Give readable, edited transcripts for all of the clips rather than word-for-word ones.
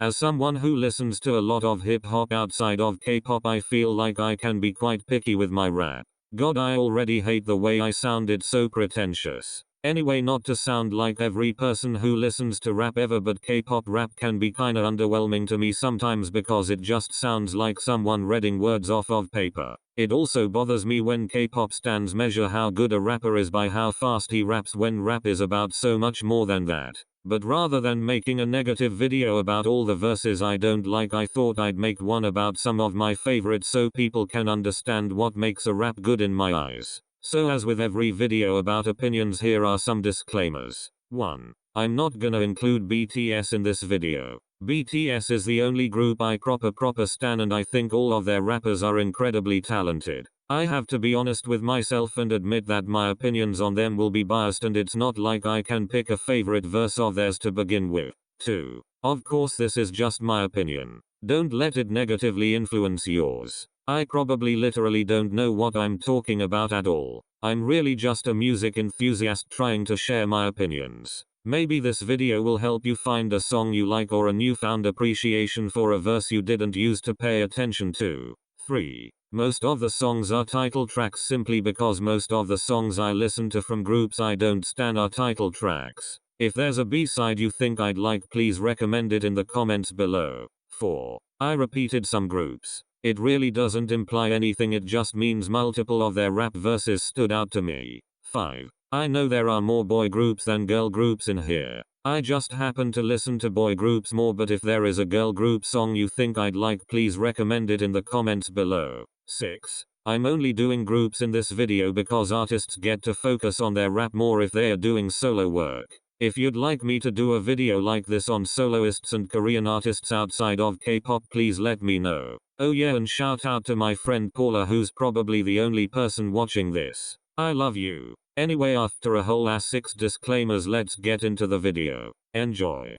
As someone who listens to a lot of hip hop outside of K-pop, I feel like I can be quite picky with my rap. God, I already hate the way I sound, it's so pretentious. Anyway, not to sound like every person who listens to rap ever, but K-pop rap can be kinda underwhelming to me sometimes because it just sounds like someone reading words off of paper. It also bothers me when K-pop stans measure how good a rapper is by how fast he raps, when rap is about so much more than that. But rather than making a negative video about all the verses I don't like, I thought I'd make one about some of my favorites so people can understand what makes a rap good in my eyes. So as with every video about opinions, here are some disclaimers. 1. I'm not gonna include BTS in this video. BTS is the only group I proper stan, and I think all of their rappers are incredibly talented. I have to be honest with myself and admit that my opinions on them will be biased, and it's not like I can pick a favorite verse of theirs to begin with. 2. Of course, this is just my opinion. Don't let it negatively influence yours. I probably literally don't know what I'm talking about at all. I'm really just a music enthusiast trying to share my opinions. Maybe this video will help you find a song you like or a newfound appreciation for a verse you didn't use to pay attention to. 3. Most of the songs are title tracks simply because most of the songs I listen to from groups I don't stan are title tracks. If there's a B-side you think I'd like, please recommend it in the comments below. 4. I repeated some groups. It really doesn't imply anything, it just means multiple of their rap verses stood out to me. 5. I know there are more boy groups than girl groups in here. I just happen to listen to boy groups more, but if there is a girl group song you think I'd like, please recommend it in the comments below. 6. I'm only doing groups in this video because artists get to focus on their rap more if they are doing solo work. If you'd like me to do a video like this on soloists and Korean artists outside of K-pop, please let me know. Oh yeah, and shout out to my friend Paula, who's probably the only person watching this. I love you. Anyway, after a whole ass 6 disclaimers, let's get into the video. Enjoy.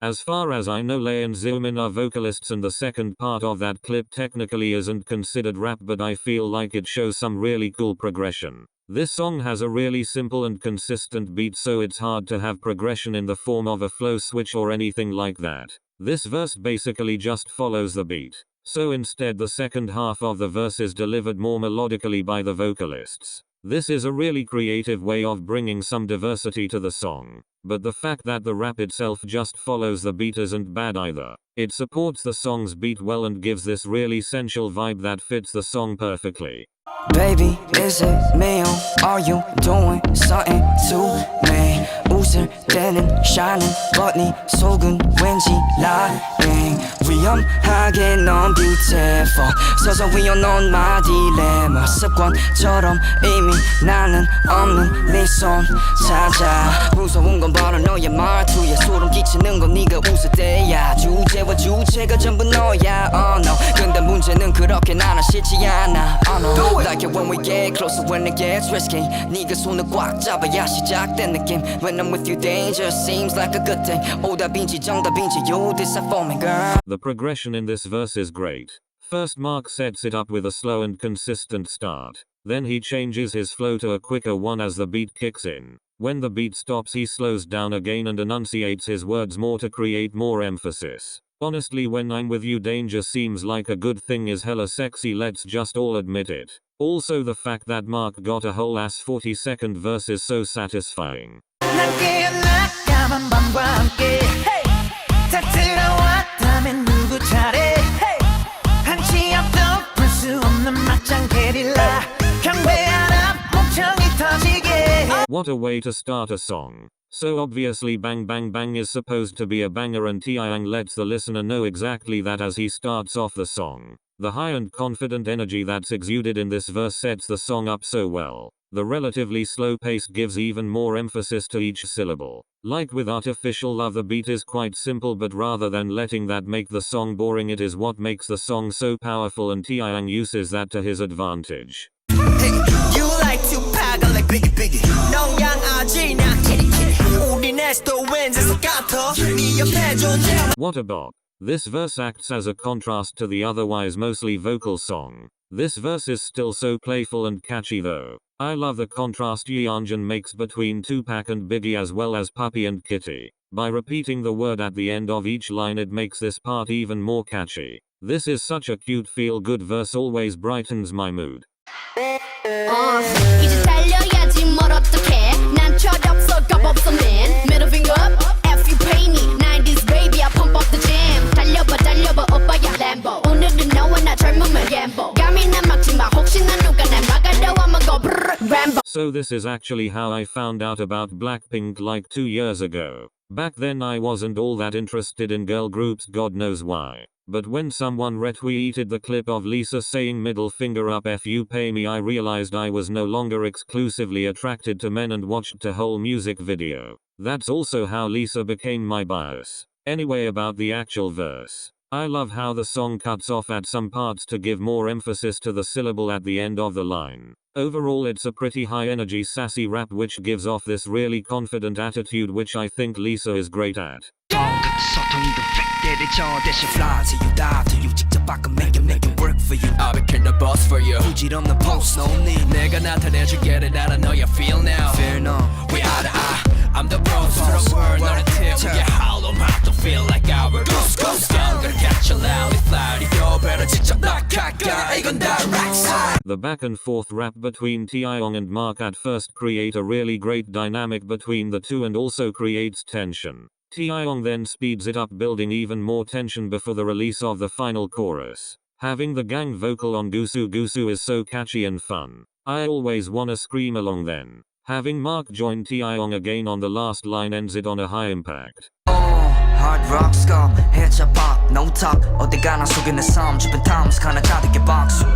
As far as I know, Lay and Zoomin are vocalists, and the second part of that clip technically isn't considered rap, but I feel like it shows some really cool progression. This song has a really simple and consistent beat, so it's hard to have progression in the form of a flow switch or anything like that. This verse basically just follows the beat. So instead, the second half of the verse is delivered more melodically by the vocalists. This is a really creative way of bringing some diversity to the song. But the fact that the rap itself just follows the beat isn't bad either. It supports the song's beat well and gives this really sensual vibe that fits the song perfectly. Baby, is it me or are you doing something to me? 웃을 때는 shining but 네 속은 왠지 lying. 위험하게 넌 beautiful, 서서히 넌 my dilemma. 습관처럼 이미 나는 없는 네 손 찾아. 무서운 건 바로 너의 말투야. 소름 끼치는 건 네가 웃을 때야. 주제와 주체가 전부 너야. Oh no, 근데 문제는 그렇게 나는 싫지 않아. Oh no, like it when we get closer, when it gets risky. 네가 손을 꽉 잡아야 시작된 느낌. When I'm with you, danger seems like a good thing. 오답인지 정답인지 you decide for me, girl. The progression in this verse is great. First, Mark sets it up with a slow and consistent start. Then he changes his flow to a quicker one as the beat kicks in. When the beat stops, he slows down again and enunciates his words more to create more emphasis. Honestly, when I'm with you, danger seems like a good thing is hella sexy, let's just all admit it. Also, the fact that Mark got a whole ass 40-second verse is so satisfying. What a way to start a song. So obviously Bang Bang Bang is supposed to be a banger, and Taeyang lets the listener know exactly that as he starts off the song. The high and confident energy that's exuded in this verse sets the song up so well. The relatively slow pace gives even more emphasis to each syllable. Like with Artificial Love, the beat is quite simple, but rather than letting that make the song boring, it is what makes the song so powerful, and Taeyang uses that to his advantage. You like to pack like biggie biggie. No young RG, now kitty kitty. What a bop. This verse acts as a contrast to the otherwise mostly vocal song. This verse is still so playful and catchy though. I love the contrast Yeonjun makes between Tupac and Biggie as well as Puppy and Kitty. By repeating the word at the end of each line it makes this part even more catchy. This is such a cute feel-good verse, always brightens my mood. 이제 달려야지 뭘 어떡해 난 철없어 겁없어 man Middle finger up if you pay me 90s baby I pump up the jam 달려봐 오빠야 Lambo 오늘은 너와 나 젊으면 gamble 감이나 막지마 혹시나 누가 날 막으려 하면 go Rambo. So this is actually how I found out about Blackpink like 2 years ago. Back then I wasn't all that interested in girl groups, God knows why. But when someone retweeted the clip of Lisa saying middle finger up if you pay me, I realized I was no longer exclusively attracted to men and watched the whole music video. That's also how Lisa became my bias. Anyway, about the actual verse. I love how the song cuts off at some parts to give more emphasis to the syllable at the end of the line. Overall it's a pretty high energy sassy rap which gives off this really confident attitude which I think Lisa is great at. Fly till you die, till you 직접 바꿔 make it work for you. I'll become the boss for you. 부질없는 post, no need. 내가 나타내줄게 that I know you feel now. Fear no. We are the I'm the boss for the world, not a tip. Yeah, hollow mouth don't feel like our ghost. I'm gonna catch you loudly, fly to your better 직접 낙하가 이건 direct side. The back and forth rap between Taeyong and Mark at first create a really great dynamic between the two and also creates tension. Taeyong then speeds it up, building even more tension before the release of the final chorus. Having the gang vocal on Gusu Gusu is so catchy and fun. I always wanna scream along then. Having Mark join Taeyong again on the last line ends it on a high impact. Hard rock skull, headshot pop, no top. 어디 가나 속에 내 삶 주변 탐스 가나 가득히 박수.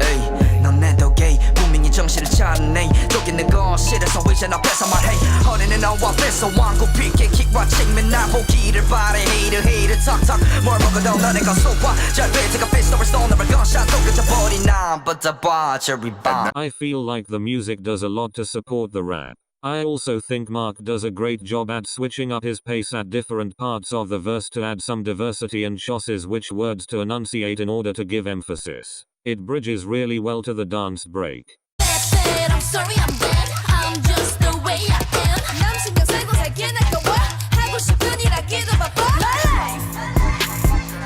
에이, 넌 내 덕에 분명히 정신을 차리네. 여기 내 거실에서 의자 앞에서 말해. 허리는 너와 뺏어 왕국 피켓 킥과 책면 나 보기를 바래. Hater 턱턱 뭘 먹어도 너네 건 쏘아. 잘 베트가 피스톨을 쏘는 gunshot 또 그쳐버린 난 버텨봐 cherry bomb. I feel like the music does a lot to support the rap. I also think Mark does a great job at switching up his pace at different parts of the verse to add some diversity and chooses which words to enunciate in order to give emphasis. It bridges really well to the dance break. I'm sorry I'm bad I'm just the way I am 남 신경 쓰고 살게 내가 와 하고 싶은 일 하기도 바빠 My life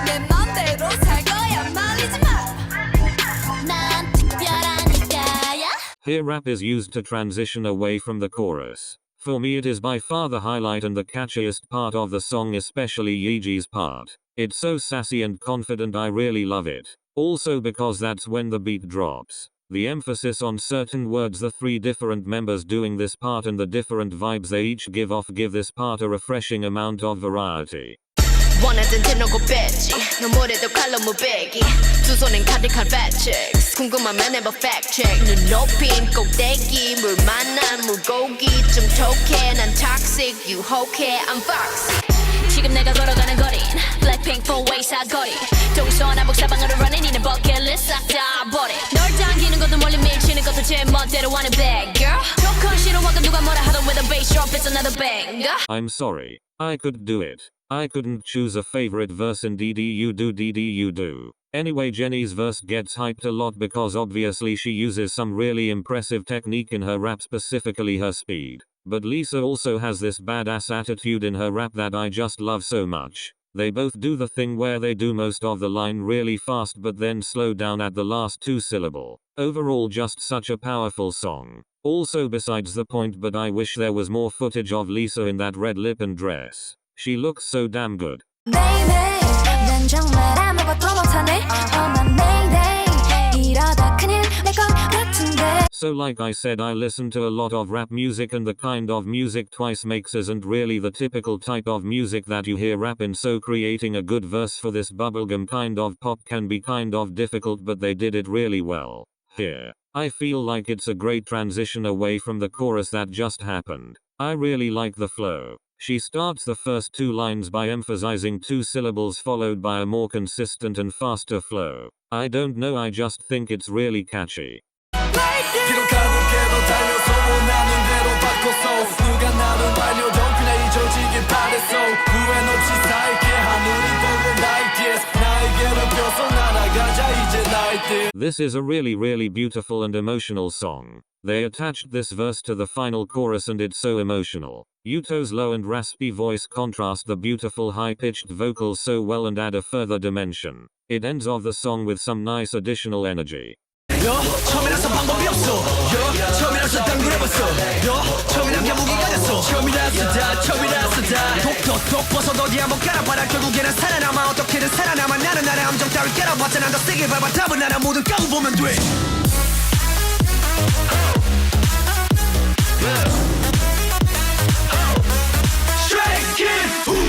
내 맘대로 살 거야 말리지 마 난 특별하니까야. Here rap is used to transition away from the chorus. For me it is by far the highlight and the catchiest part of the song, especially Yeji's part. It's so sassy and confident, I really love it. Also because that's when the beat drops. The emphasis on certain words, the three different members doing this part and the different vibes they each give off give this part a refreshing amount of variety. 원하던 대놓고 뺐지 너무래도 칼로 무배기 두 손엔 가득한 fat checks 궁금하면 해봐 fact check 눈 높인 꼭대기 물 만난 물고기 좀 톡해 난 toxic 유혹해 I'm foxy 지금 내가 걸어가는 거린 Blackpink 4-way 사거리 동서남북 사방으로 running 이는 버킷리스트 싹 다 버려 널 당기는 것도 멀리 밀치는 것도 제 멋대로 하는 bad girl 조건 싫어하고 누가 뭐라 하던 with a bass drop it's another banger. I'm sorry. I could do it. I couldn't choose a favorite verse in DD. Anyway, Jennie's verse gets hyped a lot because obviously she uses some really impressive technique in her rap, specifically her speed. But Lisa also has this badass attitude in her rap that I just love so much. They both do the thing where they do most of the line really fast but then slow down at the last two syllable. Overall just such a powerful song. Also besides the point, but I wish there was more footage of Lisa in that red lip and dress. She looks so damn good. So like I said, I listen to a lot of rap music and the kind of music Twice makes isn't really the typical type of music that you hear rap in, so creating a good verse for this bubblegum kind of pop can be kind of difficult, but they did it really well. Here, I feel like it's a great transition away from the chorus that just happened. I really like the flow. She starts the first two lines by emphasizing two syllables followed by a more consistent and faster flow. I don't know, I just think it's really catchy. 기록하고 계속 달려서 원하는 대로 바꿔서 누가 나를 알려줘 되길 바랬어 후회 없이 살게 하늘이 보고 like 나에게로 벗어나가자 이제 나이들. This is a really beautiful and emotional song. They attached this verse to the final chorus and it's so emotional. Yuto's low and raspy voice contrast the beautiful high-pitched vocals so well and add a further dimension. It ends off the song with some nice additional energy. 처음이라서 방법이 없어 처음이라서 당구해봤어 처음이란 게 무기가 됐어 처음이라서 다 독 벗어도 어디 한번 깔아봐라 결국에는 살아남아 어떻게든 살아남아 나는 나의 함정 따위 깔아봤자 난 더 세게 밟아 답은 알아 모든 까고 보면 돼.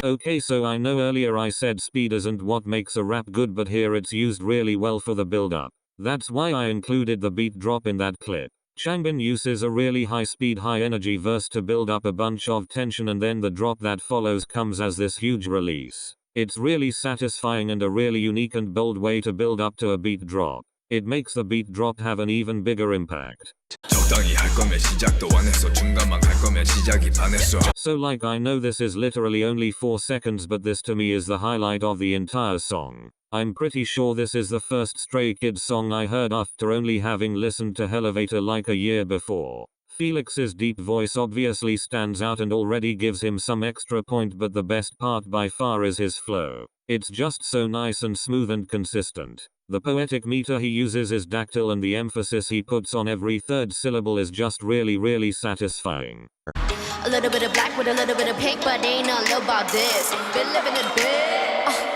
Okay, so I know earlier I said speed isn't what makes a rap good, but here it's used really well for the build-up. That's why I included the beat drop in that clip. Changbin uses a really high-speed, high-energy verse to build up a bunch of tension, and then the drop that follows comes as this huge release. It's really satisfying and a really unique and bold way to build up to a beat drop. It makes the beat drop have an even bigger impact. So like, I know this is literally only 4 seconds, but this to me is the highlight of the entire song. I'm pretty sure this is the first Stray Kids song I heard after only having listened to Elevator like a year before. Felix's deep voice obviously stands out and already gives him some extra point, but the best part by far is his flow. It's just so nice and smooth and consistent. The poetic meter he uses is dactyl and the emphasis he puts on every third syllable is just really satisfying. A little bit of black with a little bit of pink, but ain't nothing about this. Been living it big.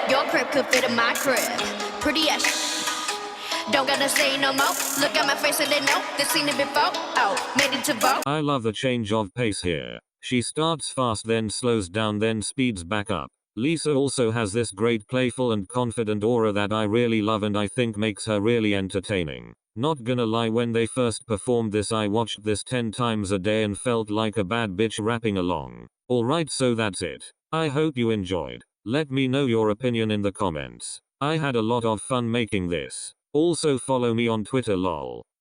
Your crib could fit in my crib. Pretty-ish. Don't gotta say no more. Look at my face and they know they've seen it before. Oh, made it to vote. I love the change of pace here. She starts fast, then slows down, then speeds back up. Lisa also has this great playful and confident aura that I really love and I think makes her really entertaining. Not gonna lie, when they first performed this I watched this 10 times a day and felt like a bad bitch rapping along. Alright, so that's it. I hope you enjoyed. Let me know your opinion in the comments. I had a lot of fun making this. Also follow me on Twitter lol.